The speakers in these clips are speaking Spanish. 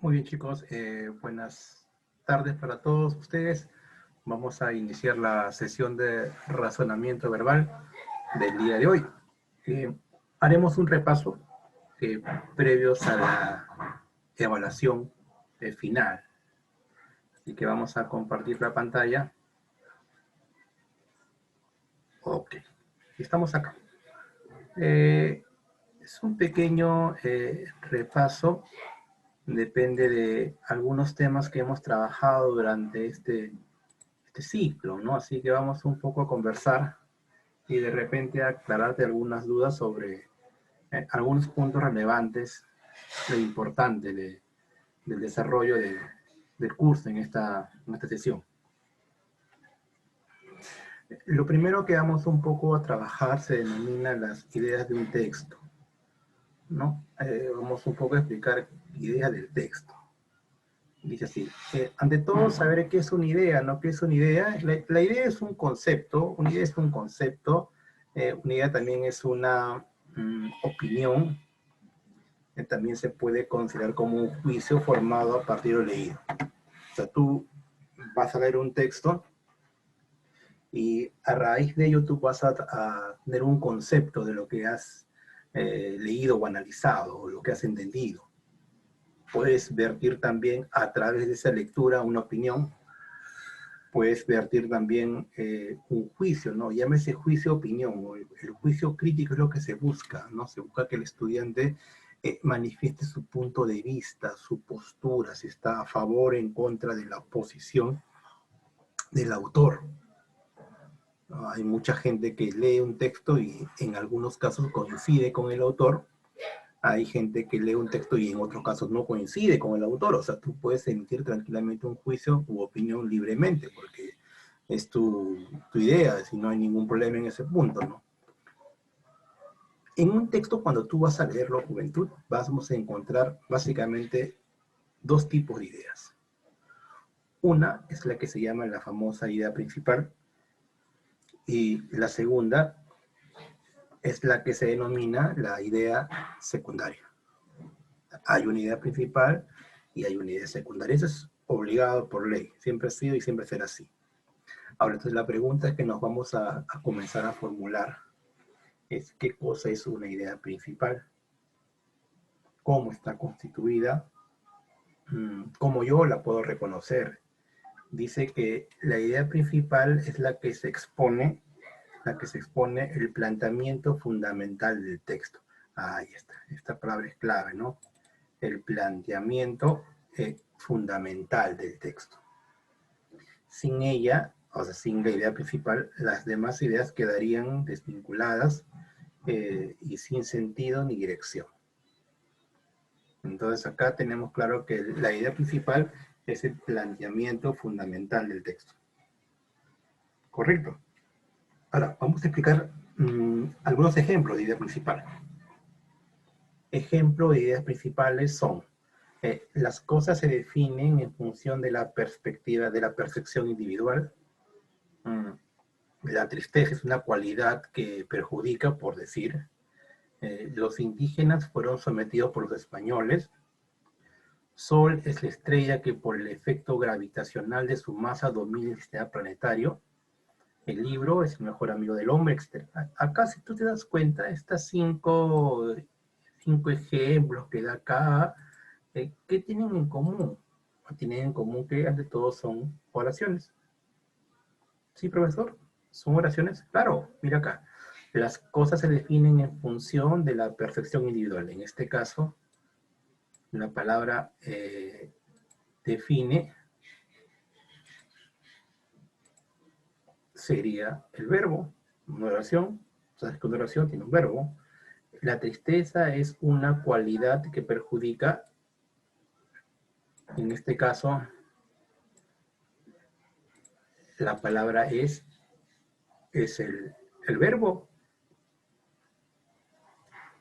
Muy bien, chicos. Buenas tardes para todos ustedes. Vamos a iniciar la sesión de razonamiento verbal del día de hoy. Haremos un repaso previos a la evaluación final. Así que vamos a compartir la pantalla. Ok, estamos acá. Es un pequeño repaso. Depende de algunos temas que hemos trabajado durante este ciclo, ¿no? Así que vamos un poco a conversar y de repente a aclararte algunas dudas sobre algunos puntos relevantes e importantes del desarrollo del curso en esta sesión. Lo primero que vamos un poco a trabajar se denomina las ideas de un texto, ¿no? Vamos un poco a explicar ideas del texto. Dice así, ante todo saber qué es una idea, ¿no? ¿Qué es una idea? La idea es un concepto, una idea es un concepto, una idea también es una opinión, que también se puede considerar como un juicio formado a partir de lo leído. O sea, tú vas a leer un texto y a raíz de ello tú vas a tener un concepto de lo que has leído o analizado, o lo que has entendido. Puedes vertir también a través de esa lectura una opinión, puedes vertir también un juicio, ¿no? Llámese juicio opinión, o el juicio crítico es lo que se busca, ¿no? Se busca que el estudiante manifieste su punto de vista, su postura, si está a favor o en contra de la posición del autor, ¿no? Hay mucha gente que lee un texto y en algunos casos coincide con el autor. Hay gente que lee un texto y en otros casos no coincide con el autor. O sea, tú puedes emitir tranquilamente un juicio u opinión libremente, porque es tu idea, si no hay ningún problema en ese punto, ¿no? En un texto, cuando tú vas a leerlo, juventud, vamos a encontrar básicamente dos tipos de ideas. Una es la que se llama la famosa idea principal, y la segunda es la que se denomina la idea secundaria. Hay una idea principal y hay una idea secundaria. Eso es obligado por ley, siempre ha sido y siempre será así. Ahora, entonces la pregunta que nos vamos a comenzar a formular es qué cosa es una idea principal, cómo está constituida, cómo yo la puedo reconocer. Dice que la idea principal es la que se expone el planteamiento fundamental del texto. Ahí está, esta palabra es clave, ¿no? El planteamiento fundamental del texto. Sin ella, o sea, sin la idea principal, las demás ideas quedarían desvinculadas y sin sentido ni dirección. Entonces acá tenemos claro que la idea principal es el planteamiento fundamental del texto. ¿Correcto? Ahora, vamos a explicar algunos ejemplos de idea principal. Ejemplos de ideas principales son las cosas se definen en función de la perspectiva, de la percepción individual. La tristeza es una cualidad que perjudica, por decir. Los indígenas fueron sometidos por los españoles. Sol es la estrella que por el efecto gravitacional de su masa domina el sistema planetario. El libro es el mejor amigo del hombre. Acá, si tú te das cuenta, estas cinco ejemplos que da acá, ¿qué tienen en común? Tienen en común que ante todo son oraciones. ¿Sí, profesor? ¿Son oraciones? Claro, mira acá. Las cosas se definen en función de la perfección individual. En este caso, la palabra define sería el verbo. Una oración, sabes que una oración tiene un verbo. La tristeza es una cualidad que perjudica. En este caso, la palabra es el verbo.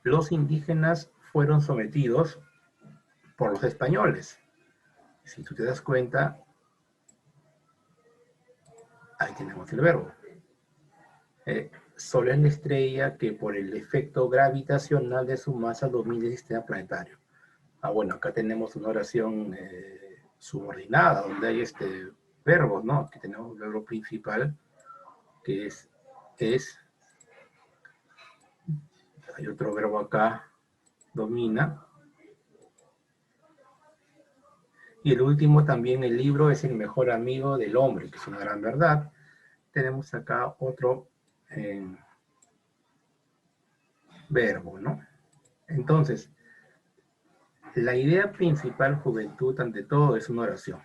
Los indígenas fueron sometidos por los españoles. Si tú te das cuenta, ahí tenemos el verbo. Sol es la estrella que por el efecto gravitacional de su masa domina el sistema planetario. Bueno, acá tenemos una oración subordinada, donde hay verbo, ¿no? Aquí tenemos el verbo principal, que es, hay otro verbo acá, domina. Y el último también, el libro es el mejor amigo del hombre, que es una gran verdad. Tenemos acá otro verbo, ¿no? Entonces, la idea principal, juventud, ante todo, es una oración.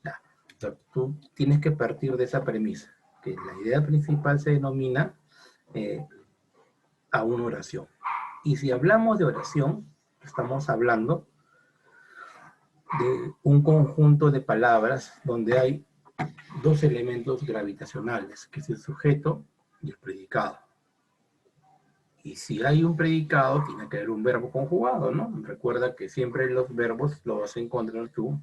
Ya. O sea, tú tienes que partir de esa premisa, que la idea principal se denomina a una oración. Y si hablamos de oración, estamos hablando de un conjunto de palabras donde hay dos elementos gravitacionales, que es el sujeto y el predicado. Y si hay un predicado, tiene que haber un verbo conjugado, ¿no? Recuerda que siempre los verbos los vas a encontrar tú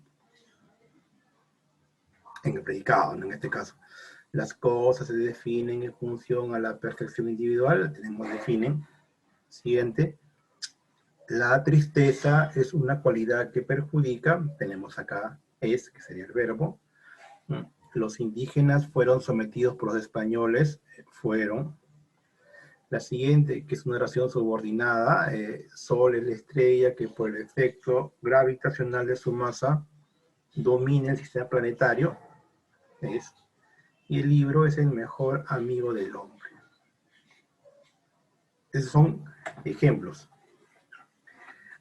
en el predicado, ¿no? En este caso. Las cosas se definen en función a la perfección individual, tenemos definen. Siguiente. La tristeza es una cualidad que perjudica, tenemos acá es, que sería el verbo. Los indígenas fueron sometidos por los españoles, fueron. La siguiente, que es una oración subordinada, Sol es la estrella que por el efecto gravitacional de su masa domina el sistema planetario, es. Y el libro es el mejor amigo del hombre. Esos son ejemplos.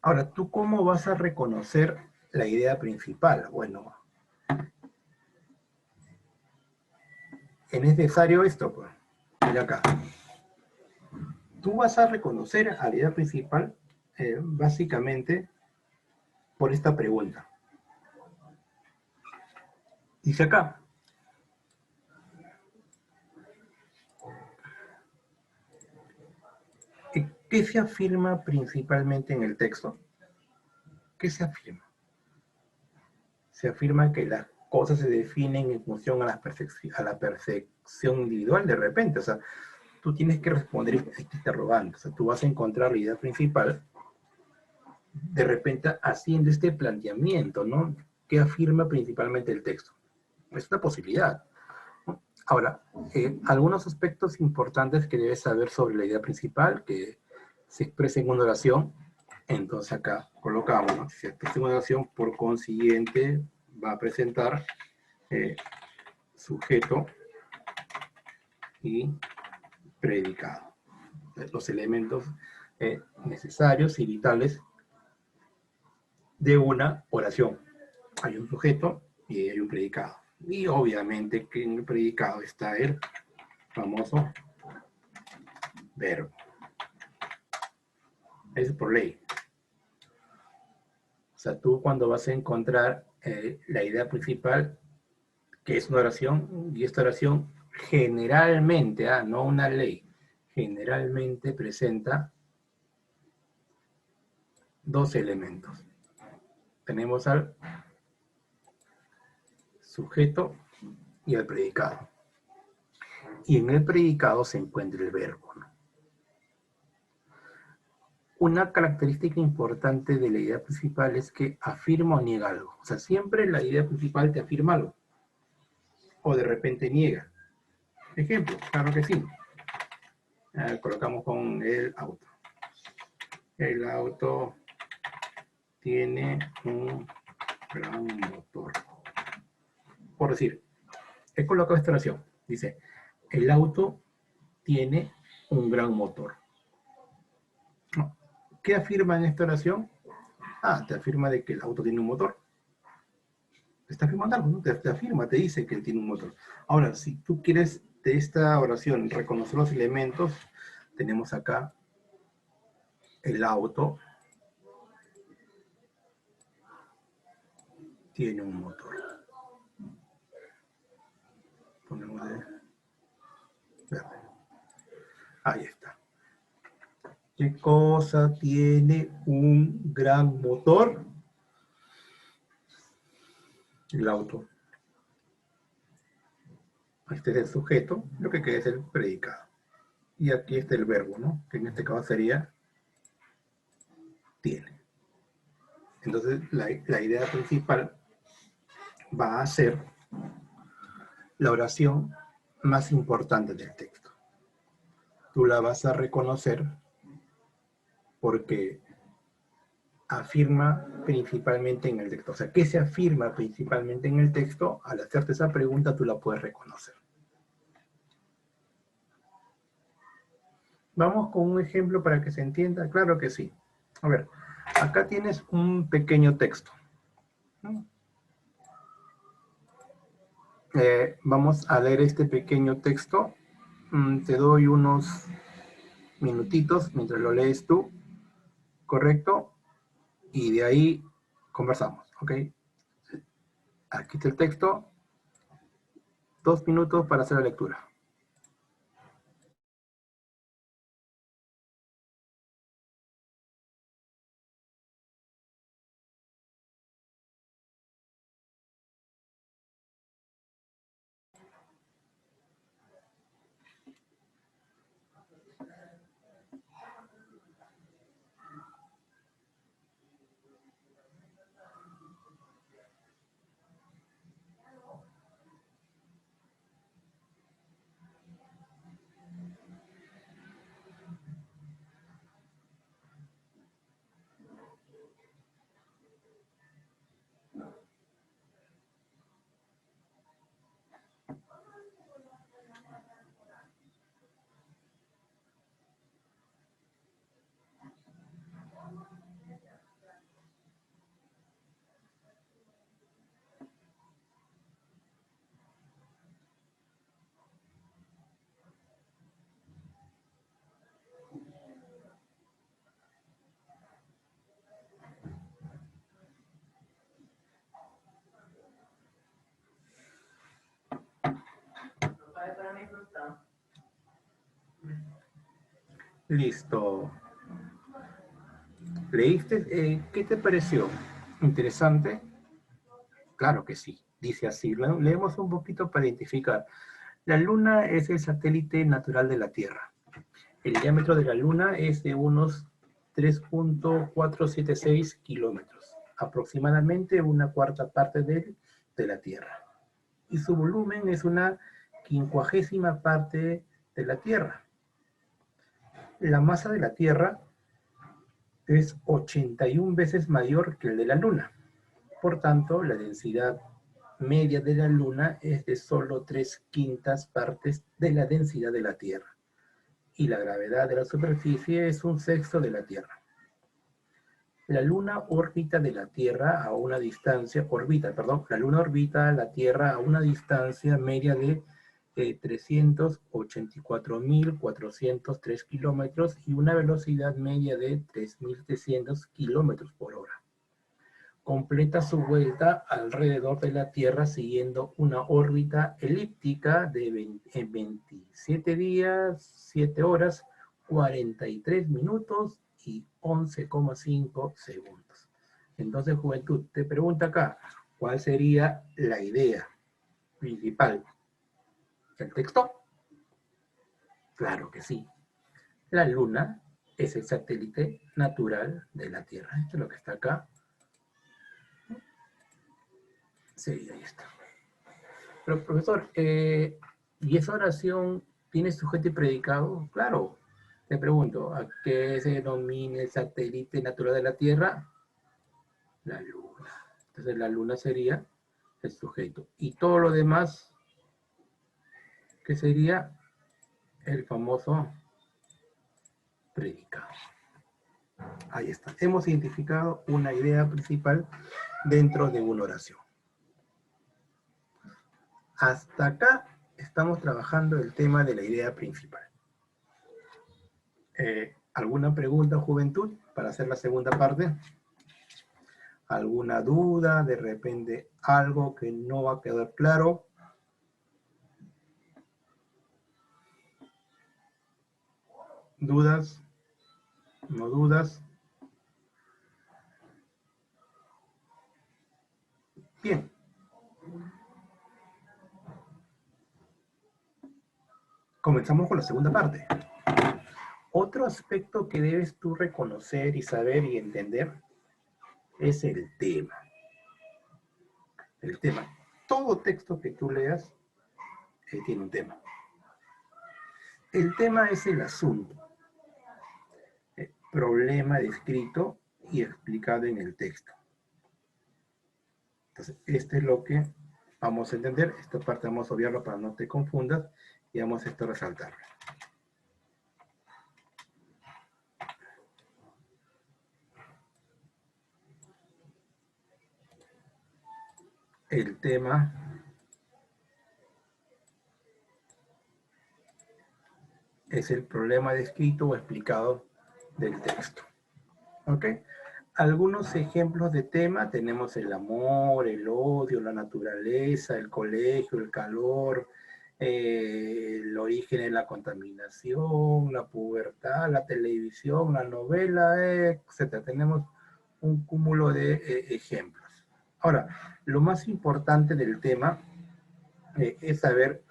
Ahora, ¿tú cómo vas a reconocer la idea principal? Bueno, es necesario esto, pues. Mira acá. Tú vas a reconocer a la idea principal básicamente por esta pregunta. Dice acá. ¿Qué se afirma principalmente en el texto? ¿Qué se afirma? Se afirma que las cosas se definen en función a la perfección individual de repente. O sea, tú tienes que responder este interrogante. O sea, tú vas a encontrar la idea principal de repente haciendo este planteamiento, ¿no? ¿Qué afirma principalmente el texto? Es una posibilidad. Ahora, algunos aspectos importantes que debes saber sobre la idea principal, que se expresa en una oración. Entonces acá colocamos, ¿no? Si se expresa en una oración, por consiguiente, va a presentar sujeto y predicado. Los elementos necesarios y vitales de una oración. Hay un sujeto y hay un predicado. Y obviamente que en el predicado está el famoso verbo. Eso por ley. O sea, tú cuando vas a encontrar la idea principal, que es una oración, y esta oración generalmente, no una ley, generalmente presenta dos elementos. Tenemos al sujeto y al predicado. Y en el predicado se encuentra el verbo, ¿no? Una característica importante de la idea principal es que afirma o niega algo. O sea, siempre la idea principal te afirma algo. O de repente niega. Ejemplo, claro que sí. Colocamos con el auto. El auto tiene un gran motor. Por decir, he colocado esta oración. Dice, el auto tiene un gran motor. ¿Qué afirma en esta oración? Te afirma de que el auto tiene un motor. Te está afirmando algo, ¿no? Te afirma, te dice que tiene un motor. Ahora, si tú quieres de esta oración reconocer los elementos, tenemos acá el auto tiene un motor. Ponemos de verde. Ahí está. ¿Qué cosa tiene un gran motor? El auto. Este es el sujeto, lo que queda es el predicado. Y aquí está el verbo, ¿no? Que en este caso sería tiene. Entonces, la idea principal va a ser la oración más importante del texto. Tú la vas a reconocer porque afirma principalmente en el texto. O sea, ¿qué se afirma principalmente en el texto? Al hacerte esa pregunta, tú la puedes reconocer. Vamos con un ejemplo para que se entienda. Claro que sí. A ver, acá tienes un pequeño texto. Vamos a leer este pequeño texto. Te doy unos minutitos mientras lo lees tú, ¿correcto? Y de ahí conversamos, ¿ok? Aquí está el texto. 2 minutos para hacer la lectura. Listo. ¿Leíste? ¿Qué te pareció? ¿Interesante? Claro que sí. Dice así. Leemos un poquito para identificar. La Luna es el satélite natural de la Tierra. El diámetro de la Luna es de unos 3.476 kilómetros, aproximadamente una cuarta parte de la Tierra. Y su volumen es una 50ª parte de la Tierra. La masa de la Tierra es 81 veces mayor que el de la Luna. Por tanto, la densidad media de la Luna es de solo 3/5 partes de la densidad de la Tierra. Y la gravedad de la superficie es 1/6 de la Tierra. La Luna orbita de la Tierra a una distancia, la Luna orbita a la Tierra a una distancia media de 384.403 kilómetros y una velocidad media de 3.300 kilómetros por hora. Completa su vuelta alrededor de la Tierra siguiendo una órbita elíptica de 27 días, 7 horas, 43 minutos y 11,5 segundos. Entonces, juventud, te pregunta acá, ¿cuál sería la idea principal? ¿El texto? Claro que sí. La Luna es el satélite natural de la Tierra. Esto es lo que está acá. Sí, ahí está. Pero, profesor, ¿y esa oración tiene sujeto y predicado? Claro. Te pregunto, ¿a qué se denomina el satélite natural de la Tierra? La Luna. Entonces la Luna sería el sujeto. Y todo lo demás, ¿qué sería? El famoso predicado. Ahí está. Hemos identificado una idea principal dentro de una oración. Hasta acá estamos trabajando el tema de la idea principal. ¿Alguna pregunta, juventud, para hacer la segunda parte? ¿Alguna duda? De repente algo que no va a quedar claro. ¿Dudas? ¿No dudas? Bien. Comenzamos con la segunda parte. Otro aspecto que debes tú reconocer y saber y entender es el tema. El tema. Todo texto que tú leas tiene un tema. El tema es el asunto. Problema descrito y explicado en el texto. Entonces, este es lo que vamos a entender. Esta parte vamos a obviarlo para no te confundas y vamos a esto resaltar. El tema es el problema descrito o explicado del texto. ¿Ok? Algunos ejemplos de tema tenemos el amor, el odio, la naturaleza, el colegio, el calor, el origen de la contaminación, la pubertad, la televisión, la novela, etc. Tenemos un cúmulo de ejemplos. Ahora, lo más importante del tema es saber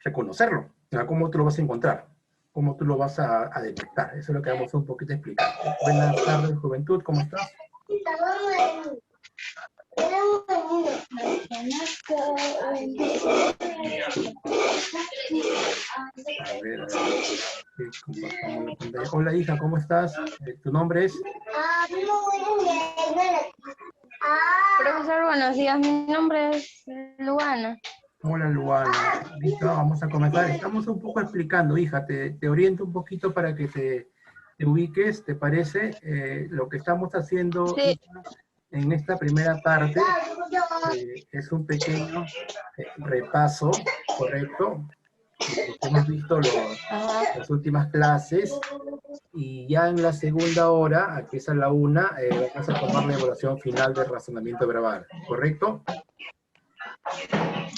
reconocerlo. ¿Cómo tú lo vas a encontrar? ¿Cómo tú lo vas a detectar? Eso es lo que vamos a un poquito a explicar. Buenas tardes, juventud, ¿cómo estás? A ver, compartamos la pantalla. Hola, hija, ¿cómo estás? ¿Tu nombre es? Profesor, buenos días. Mi nombre es Luana. Hola, Luana. Listo, vamos a comenzar. Estamos un poco explicando, hija. Te oriento un poquito para que te ubiques, ¿te parece? Lo que estamos haciendo, Sí. hija, en esta primera parte es un pequeño repaso, ¿correcto? De lo que hemos visto las últimas clases. Y ya en la segunda hora, que es a la 1, vamos a tomar la evaluación final del razonamiento verbal, ¿correcto?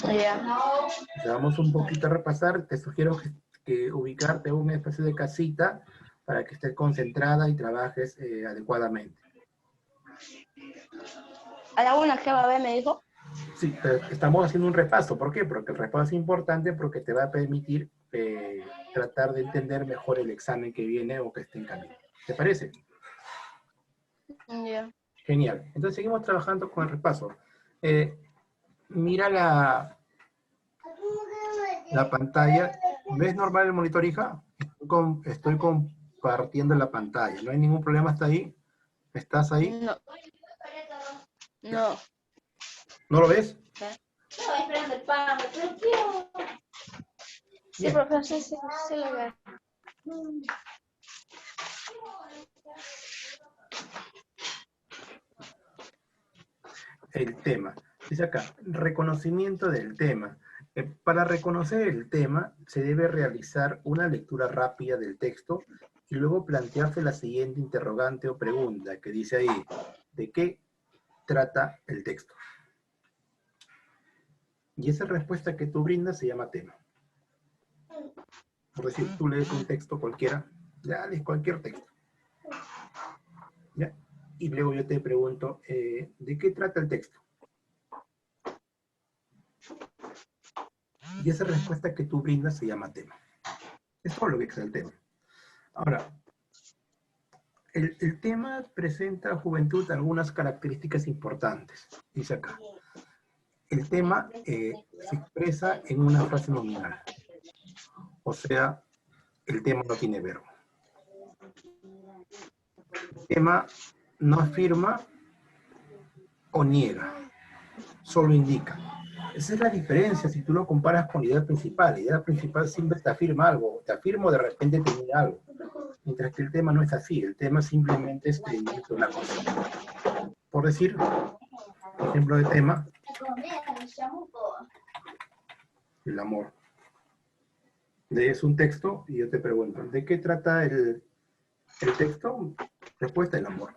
Ya. Entonces, vamos un poquito a repasar. Te sugiero que ubicarte en una especie de casita para que estés concentrada y trabajes adecuadamente. A la una, ¿qué va a ver? Me dijo. Sí, estamos haciendo un repaso. ¿Por qué? Porque el repaso es importante porque te va a permitir tratar de entender mejor el examen que viene o que esté en camino. ¿Te parece? Ya. Genial. Entonces seguimos trabajando con el repaso. Mira la pantalla. ¿Ves normal el monitor, hija? Estoy compartiendo la pantalla. ¿No hay ningún problema hasta ahí? ¿Estás ahí? No. No. ¿No lo ves? Sí, Bien. profesor, sí, sí lo veo. El tema. Dice acá, reconocimiento del tema. Para reconocer el tema, se debe realizar una lectura rápida del texto y luego plantearse la siguiente interrogante o pregunta que dice ahí, ¿de qué trata el texto? Y esa respuesta que tú brindas se llama tema. Por decir, tú lees un texto cualquiera, ya lees cualquier texto. ¿Ya? Y luego yo te pregunto, ¿de qué trata el texto? Y esa respuesta que tú brindas se llama tema. Es todo lo que es el tema. Ahora, el tema presenta a juventud algunas características importantes. Dice acá, el tema se expresa en una frase nominal. O sea, el tema no tiene verbo. El tema no afirma o niega, solo indica. Esa es la diferencia si tú lo comparas con la idea principal. La idea principal siempre te afirma algo, te afirma o de repente te niega algo. Mientras que el tema no es así, el tema simplemente indica una cosa. Por decir, ejemplo de tema, el amor. Lees un texto y yo te pregunto, ¿de qué trata el texto? Respuesta, el amor.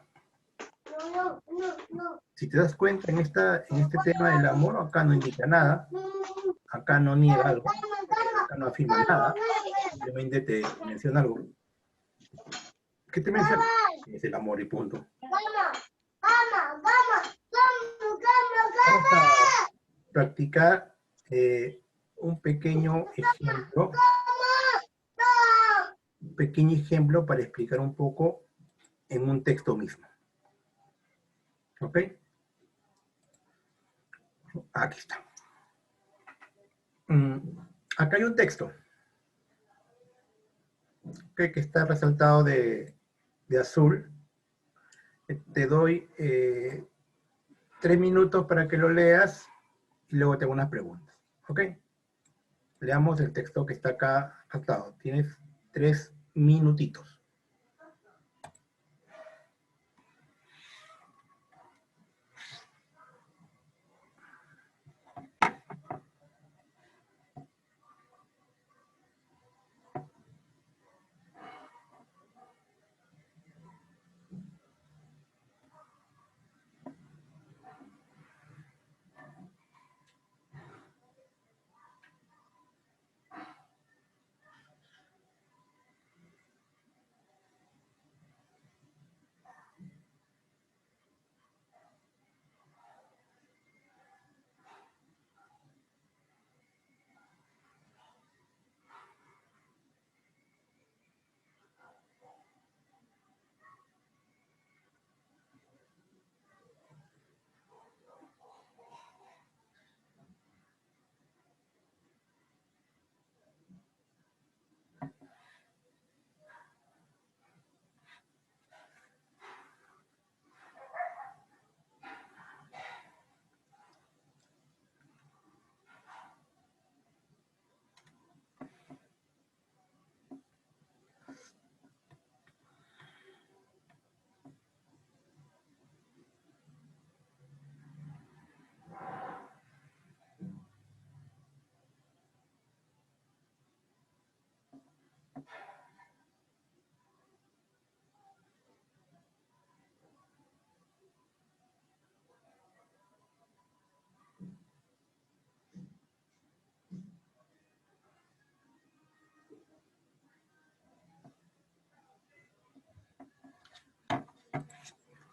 Si te das cuenta en este tema del amor, acá no indica nada, acá no niega algo, acá no afirma nada, simplemente te menciona algo. ¿Qué te menciona? Es el amor y punto. Vamos a practicar un pequeño ejemplo para explicar un poco en un texto mismo. ¿Ok? Aquí está. Acá hay un texto, ¿okay? Que está resaltado de azul. Te doy 3 minutos para que lo leas y luego te hago unas preguntas. ¿Ok? Leamos el texto que está acá resaltado. Tienes 3 minutitos.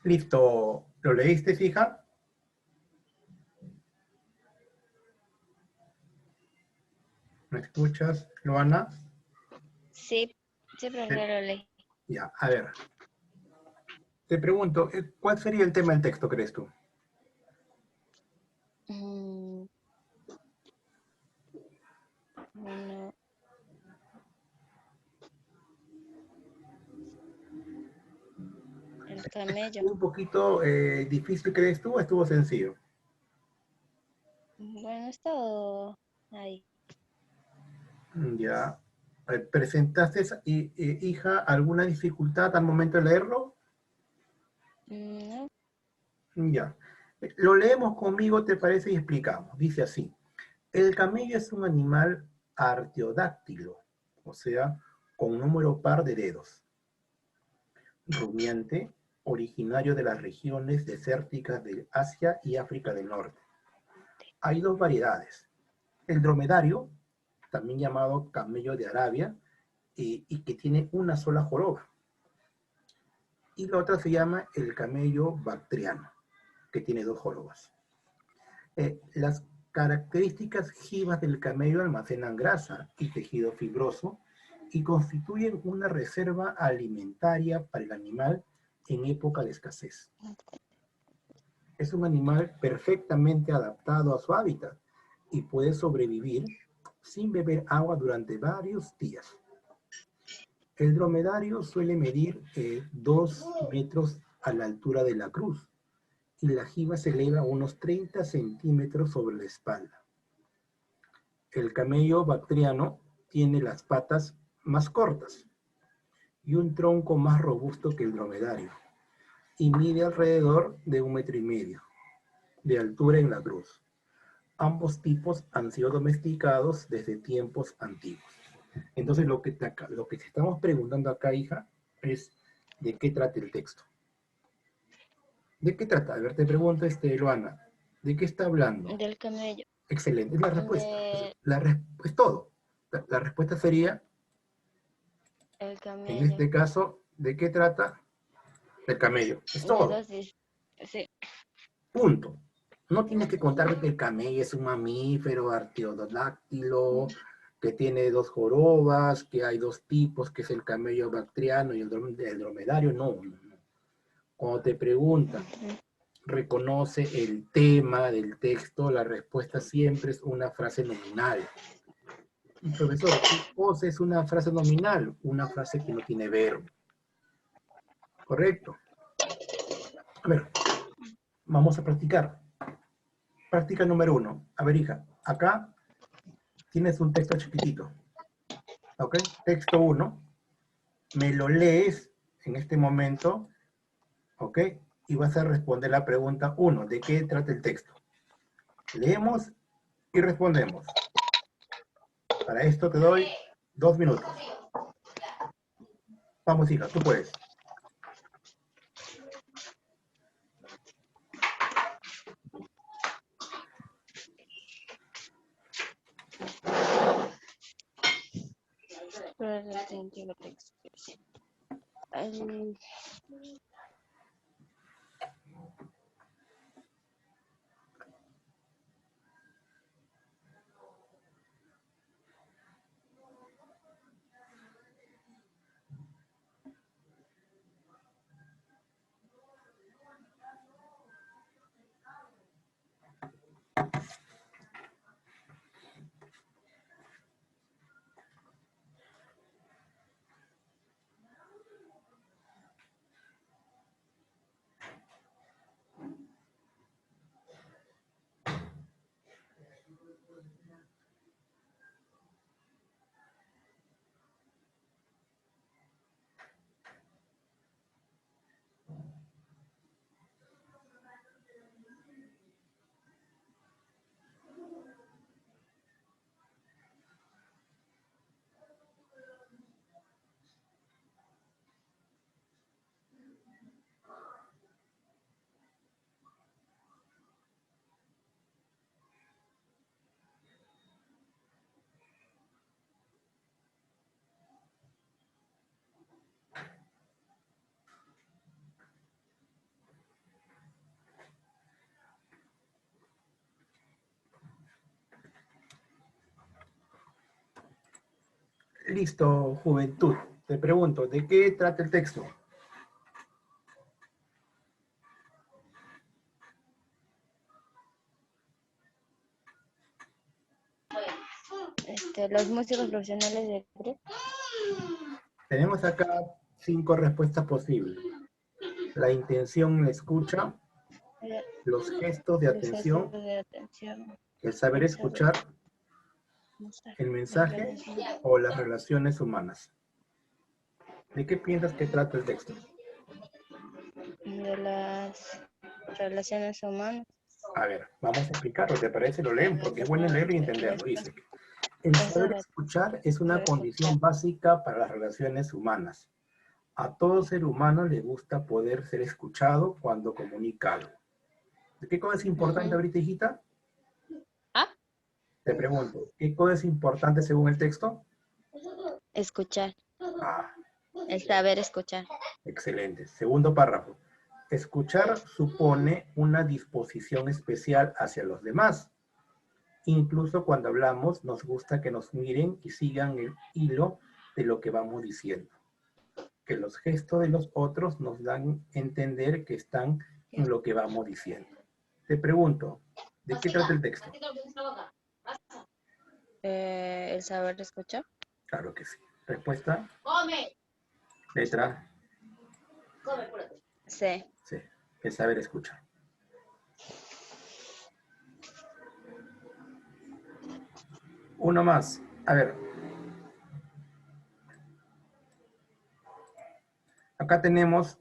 Listo. ¿Lo leíste, hija? ¿Me escuchas, Luana? Sí, sí, profesor, lo leí. Ya, a ver. Te pregunto, ¿cuál sería el tema del texto, crees tú? Bueno, el camello. ¿Un poquito difícil, crees tú, o estuvo sencillo? Bueno, es todo ahí. Ya. ¿Presentaste, hija, alguna dificultad al momento de leerlo? No. Ya. Lo leemos conmigo, ¿te parece? Y explicamos. Dice así. El camello es un animal artiodáctilo, o sea, con un número par de dedos. Rumiante, originario de las regiones desérticas de Asia y África del Norte. Hay 2 variedades. El dromedario, también llamado camello de Arabia, y que tiene una sola joroba. Y la otra se llama el camello bactriano, que tiene 2 jorobas. Las características jivas del camello almacenan grasa y tejido fibroso y constituyen una reserva alimentaria para el animal en época de escasez. Es un animal perfectamente adaptado a su hábitat y puede sobrevivir sin beber agua durante varios días. El dromedario suele medir 2 metros a la altura de la cruz y la jiba se eleva unos 30 centímetros sobre la espalda. El camello bactriano tiene las patas más cortas y un tronco más robusto que el dromedario y mide alrededor de 1,5 metros de altura en la cruz. Ambos tipos han sido domesticados desde tiempos antiguos. Entonces lo que te estamos preguntando acá, hija, es ¿de qué trata el texto? ¿De qué trata? A ver, te pregunto, Luana, ¿de qué está hablando? Del camello. Excelente, es la respuesta. De Es todo. La respuesta sería, el en camello. este caso, ¿de qué trata? El camello. Es De todo. dosis. Sí. Punto. No tienes que contarme que el camello es un mamífero artiodáctilo, que tiene 2 jorobas, que hay 2 tipos, que es el camello bactriano y el dromedario. No, no, no. Cuando te preguntan, reconoce el tema del texto, la respuesta siempre es una frase nominal. Profesor, ¿qué cosa es una frase nominal? Una frase que no tiene verbo. ¿Correcto? A ver, vamos a practicar. Práctica número 1. A ver, hija, acá tienes un texto chiquitito. ¿Ok? Texto 1. Me lo lees en este momento. ¿Ok? Y vas a responder la pregunta 1. ¿De qué trata el texto? Leemos y respondemos. Para esto te doy 2 minutos. Vamos, hija, tú puedes. Listo, juventud. Te pregunto, ¿de qué trata el texto? Los músicos profesionales de Perú. Tenemos acá 5 respuestas posibles. La intención, la escucha, los gestos de Los gestos atención, de atención, el saber el saber escuchar, mostrar, el las mensaje relaciones o las relaciones humanas. ¿De qué piensas que trata el texto? de las relaciones humanas. A ver, vamos a explicarlo, ¿te parece? Lo leen porque es bueno leerlo y entenderlo. Dice, el Eso saber de escuchar es una saber escuchar. condición básica para las relaciones humanas. A todo ser humano le gusta poder ser escuchado cuando comunica algo. ¿De qué cosa es importante Ujú. ahorita, hijita? Ah, Te pregunto, ¿qué cosa es importante según el texto? escuchar, Ah, el saber escuchar. excelente. Segundo párrafo. Escuchar supone una disposición especial hacia los demás. Incluso cuando hablamos, nos gusta que nos miren y sigan el hilo de lo que vamos diciendo. Que los gestos de los otros nos dan a entender que están en lo que vamos diciendo. Te pregunto, ¿de qué trata el texto? El saber escuchar. Claro que sí. Respuesta, letra Sí. C. El saber escuchar. Uno más. A ver, acá tenemos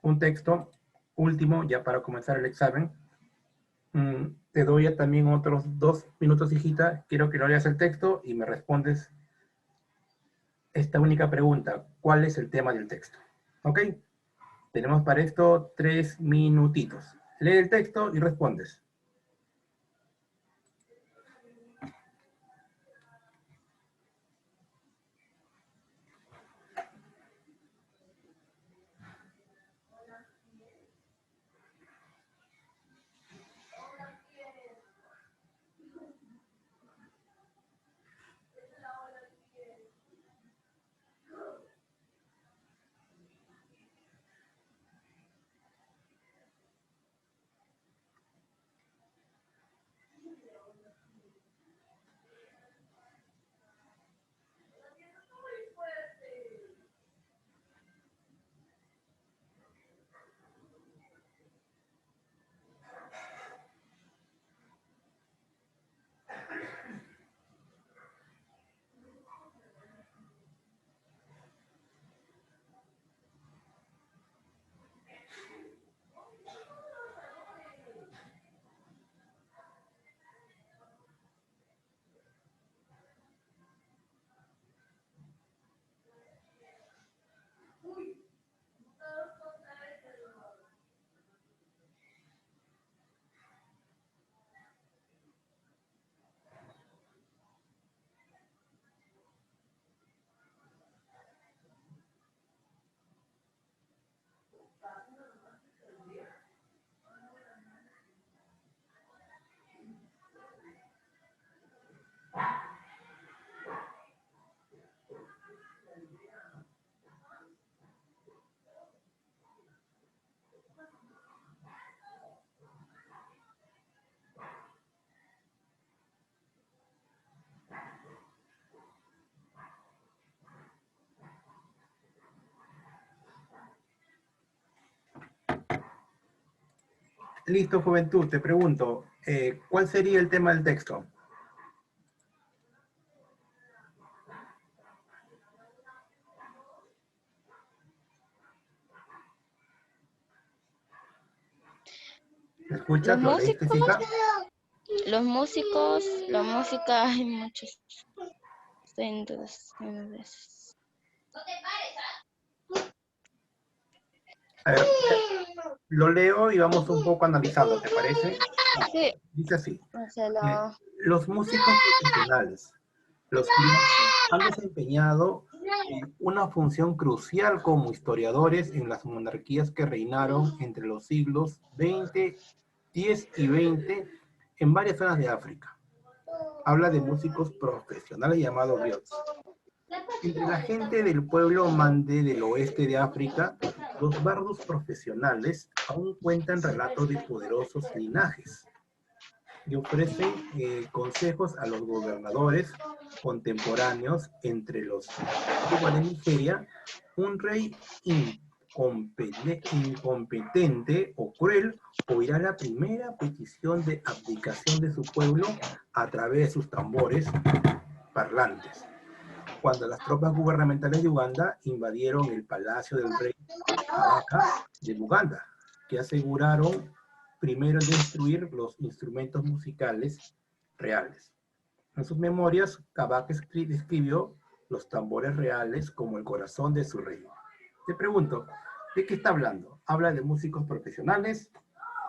un texto último ya para comenzar el examen. Te doy ya también otros 2 minutos, hijita. Quiero que lo leas el texto y me respondes esta única pregunta. ¿Cuál es el tema del texto? ¿Ok? Tenemos para esto 3 minutitos. Lee el texto y respondes. Listo, juventud, te pregunto, ¿cuál sería el tema del texto? ¿Me escuchas? Los ¿Lo leíste, músicos, hija? los músicos, la música, hay muchos centros. A ver, lo leo y vamos un poco analizando, ¿te parece? Sí, Dice así. o sea, Los músicos profesionales, los cuales han desempeñado una función crucial como historiadores en las monarquías que reinaron entre los siglos XX, 10 y 20 en varias zonas de África. Habla de músicos profesionales llamados griots. Entre la gente del pueblo mande del oeste de África, los bardos profesionales aún cuentan relatos de poderosos linajes y ofrecen consejos a los gobernadores contemporáneos. Entre los Yoruba de Nigeria, un rey incompetente o cruel oirá la primera petición de abdicación de su pueblo a través de sus tambores parlantes, cuando las tropas gubernamentales de Uganda invadieron el palacio del rey Kabaka de Buganda, que aseguraron primero destruir los instrumentos musicales reales. En sus memorias, Kabaka describió los tambores reales como el corazón de su reino. Te pregunto, ¿de qué está hablando? ¿Habla de músicos profesionales?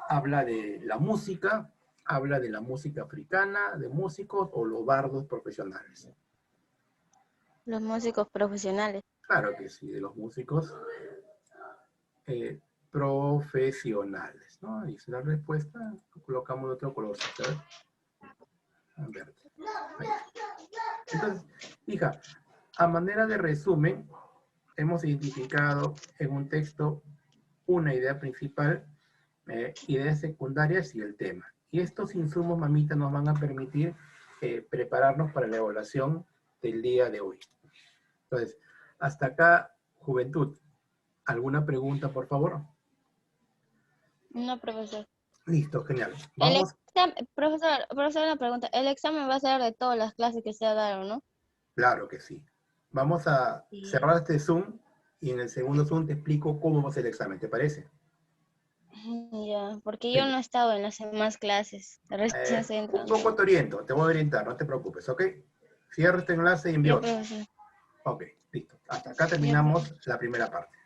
¿Habla de la música? ¿Habla de la música africana, de músicos o los bardos profesionales? los músicos profesionales. Claro que sí, de los músicos profesionales, ¿no? Dice la respuesta, colocamos de otro color, ¿sabes? Verde. Entonces, hija, a manera de resumen, hemos identificado en un texto una idea principal, ideas secundarias y el tema. Y estos insumos, mamita, nos van a permitir prepararnos para la evaluación del día de hoy. Entonces, hasta acá, juventud. ¿Alguna pregunta, por favor? No, profesor. Listo, genial. El Vamos, examen, profesor, una pregunta. El examen va a ser de todas las clases que se dado, ¿no? claro que sí. Vamos a Sí. cerrar este Zoom y en el segundo Zoom te explico cómo va a ser el examen, ¿te parece? Ya, porque yo Genial. no he estado en las demás clases. Recién estoy Un entrando. poco te oriento, te voy a orientar, no te preocupes, ¿ok? Cierra este enlace y Ya, envío. profesor. Ok, listo. Hasta acá Ya, terminamos profesor. la primera parte.